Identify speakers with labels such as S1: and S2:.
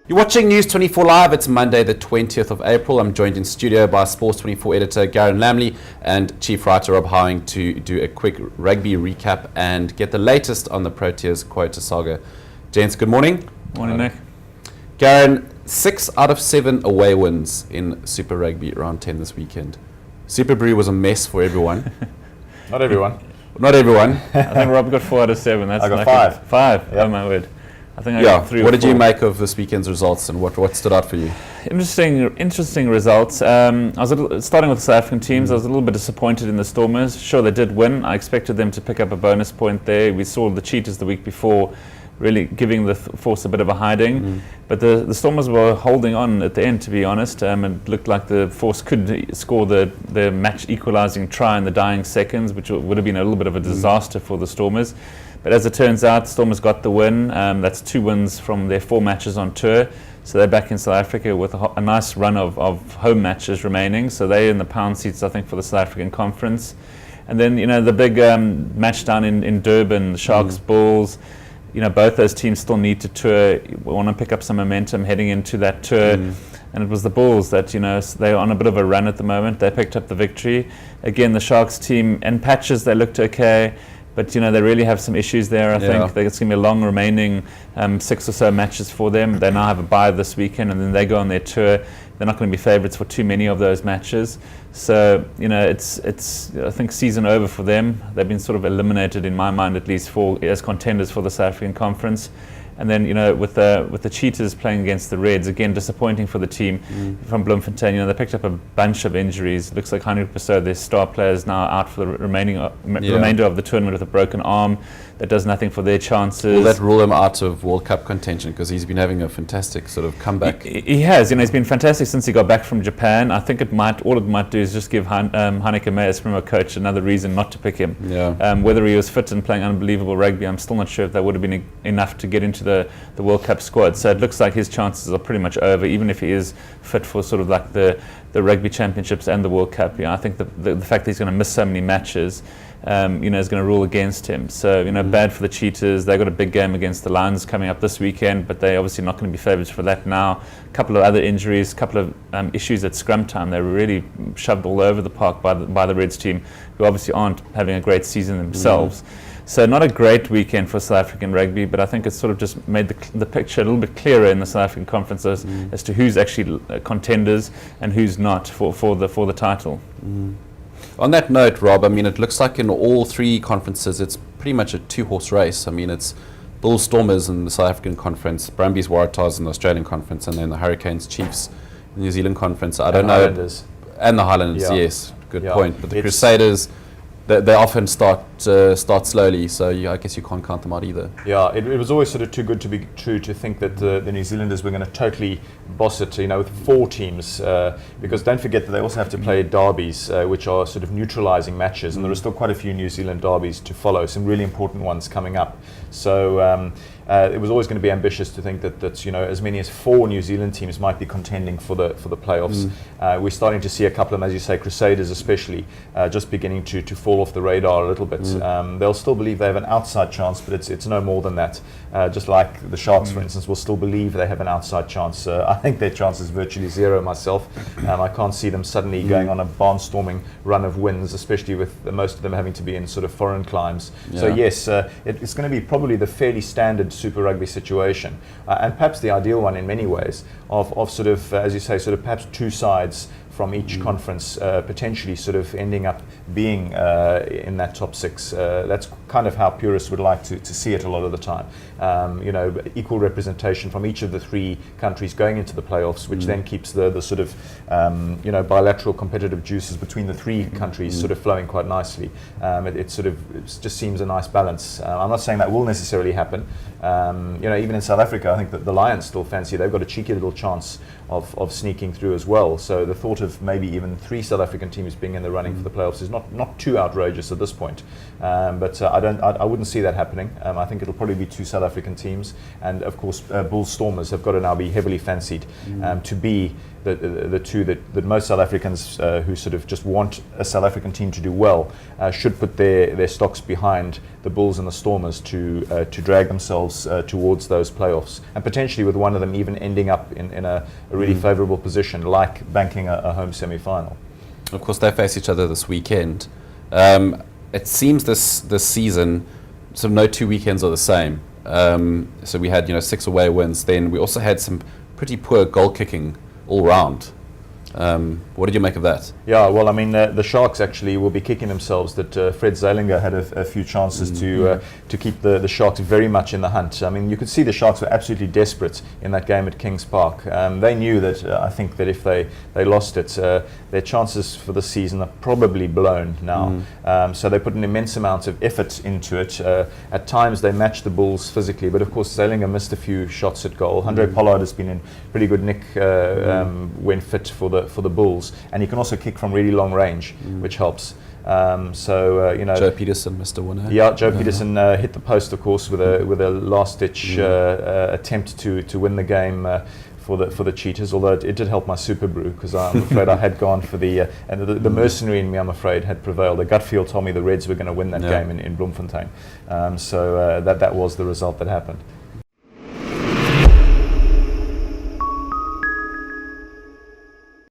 S1: You're watching News 24 Live. It's Monday, the 20th of April. I'm joined in studio by Sports 24 editor Garen Lamley and chief writer Rob Howing to do a quick rugby recap and get the latest on the Proteas quota saga. Gents, good morning.
S2: Morning, Nick.
S1: Garen, 6 out of 7 away wins in Super Rugby round 10 this weekend. Super Brew was a mess for everyone.
S3: Not everyone.
S1: Not everyone.
S2: I think Rob got 4 out of 7. That's
S3: I got
S2: like
S3: 5.
S2: 5.
S3: Yep.
S2: Oh my word. I think I got 3 or 4.
S1: What did you make of this weekend's results and what stood out for you?
S2: Interesting results. I was starting with the South African teams. I was a little bit disappointed in the Stormers. Sure, they did win. I expected them to pick up a bonus point there. We saw the Cheetahs the week before really giving the Force a bit of a hiding. But the Stormers were holding on at the end, to be honest. It looked like the Force could score the match equalising try in the dying seconds, which would have been a little bit of a disaster for the Stormers. But as it turns out, Stormers got the win. That's 2 wins from their 4 matches on tour. So they're back in South Africa with a nice run of home matches remaining. So they're in the pound seats, I think, for the South African Conference. And then, the big match down in Durban, the Sharks, Bulls. Both those teams still need to tour, want to pick up some momentum heading into that tour. And it was the Bulls that, they're on a bit of a run at the moment. They picked up the victory. Again, the Sharks team, in patches, they looked okay. But, they really have some issues there, I think. It's going to be a long remaining 6 or so matches for them. They now have a bye this weekend, and then they go on their tour. They're not going to be favourites for too many of those matches. So, it's I think, season over for them. They've been sort of eliminated, in my mind at least, as contenders for the South African Conference. And then, with the Cheetahs playing against the Reds, again, disappointing for the team from Bloemfontein. They picked up a bunch of injuries. It looks like 100% their star players now out for the remainder of the tournament with a broken arm. That does nothing for their chances.
S1: Will that rule him out of World Cup contention? Because he's been having a fantastic sort of comeback.
S2: He has. He's been fantastic since he got back from Japan. I think all it might do is just give Heineke Meyer, as former coach, another reason not to pick him. Whether he was fit and playing unbelievable rugby, I'm still not sure if that would have been enough to get into the World Cup squad. So it looks like his chances are pretty much over, even if he is fit for sort of like the Rugby Championships and the World Cup. I think the fact that he's going to miss so many matches is going to rule against him. So, bad for the Cheetahs. They've got a big game against the Lions coming up this weekend, but they're obviously not going to be favourites for that now. A couple of other injuries, a couple of issues at scrum time. They were really shoved all over the park by the Reds team, who obviously aren't having a great season themselves. So not a great weekend for South African rugby, but I think it's sort of just made the picture a little bit clearer in the South African Conference as to who's actually contenders and who's not for the title.
S1: On that note, Rob, it looks like in all 3 conferences, it's pretty much a 2-horse race. It's Bulls Stormers in the South African Conference, Brumbies Waratahs in the Australian Conference, and then the Hurricanes Chiefs in the New Zealand Conference. I don't know.
S3: Highlanders.
S1: And the Highlanders, yes. Good point. But the Crusaders, they often start slowly, so I guess you can't count them out either.
S3: Yeah, it was always sort of too good to be true to think that the New Zealanders were going to totally boss it, with 4 teams, because don't forget that they also have to play derbies, which are sort of neutralising matches, and there are still quite a few New Zealand derbies to follow, some really important ones coming up. So it was always going to be ambitious to think that as many as 4 New Zealand teams might be contending for the playoffs. We're starting to see a couple of them, as you say, Crusaders especially, just beginning to fall off the radar a little bit. They'll still believe they have an outside chance, but it's no more than that. Just like the Sharks, for instance, will still believe they have an outside chance. I think their chance is virtually 0 myself. I can't see them suddenly going on a barnstorming run of wins, especially with most of them having to be in sort of foreign climes. So yes, it's going to be probably the fairly standard Super Rugby situation, and perhaps the ideal one in many ways of sort of, as you say, sort of perhaps 2 sides from each conference potentially sort of ending up being in that top 6. That's kind of how purists would like to see it a lot of the time. Equal representation from each of the 3 countries going into the playoffs, which then keeps the sort of bilateral competitive juices between the 3 countries sort of flowing quite nicely. It just seems a nice balance. I'm not saying that will necessarily happen. Even in South Africa, I think that the Lions still fancy they've got a cheeky little chance of sneaking through as well. So the thought of maybe even 3 South African teams being in the running for the playoffs is not too outrageous at this point. But I wouldn't see that happening. I think it'll probably be 2 South African teams, and of course Bulls Stormers have got to now be heavily fancied to be the two that most South Africans who sort of just want a South African team to do well should put their stocks behind the Bulls and the Stormers to drag themselves towards those playoffs, and potentially with one of them even ending up in a really favourable position, like banking a home semi-final.
S1: Of course, they face each other this weekend. It seems this season, so no 2 weekends are the same. So we had 6 away wins. Then we also had some pretty poor goal kicking all round. What did you make of that?
S3: Yeah, well, I mean, the Sharks actually will be kicking themselves that Fred Zeilinger had a few chances to keep the Sharks very much in the hunt. I mean, you could see the Sharks were absolutely desperate in that game at Kings Park. They knew that, I think, that if they lost it, their chances for the season are probably blown now. So they put an immense amount of effort into it. At times they matched the Bulls physically, but of course Zeilinger missed a few shots at goal. Andre Pollard has been in pretty good nick when fit for the Bulls, and he can also kick from really long range, which helps.
S1: Joe Peterson missed a winner.
S3: Yeah, Joe Peterson hit the post, of course, with a last-ditch attempt to win the game for the Cheetahs. Although it did help my Super Brew, because I'm afraid I had gone for the mercenary in me, I'm afraid, had prevailed. The gut feel told me the Reds were going to win that game in Bloemfontein. So that was the result that happened.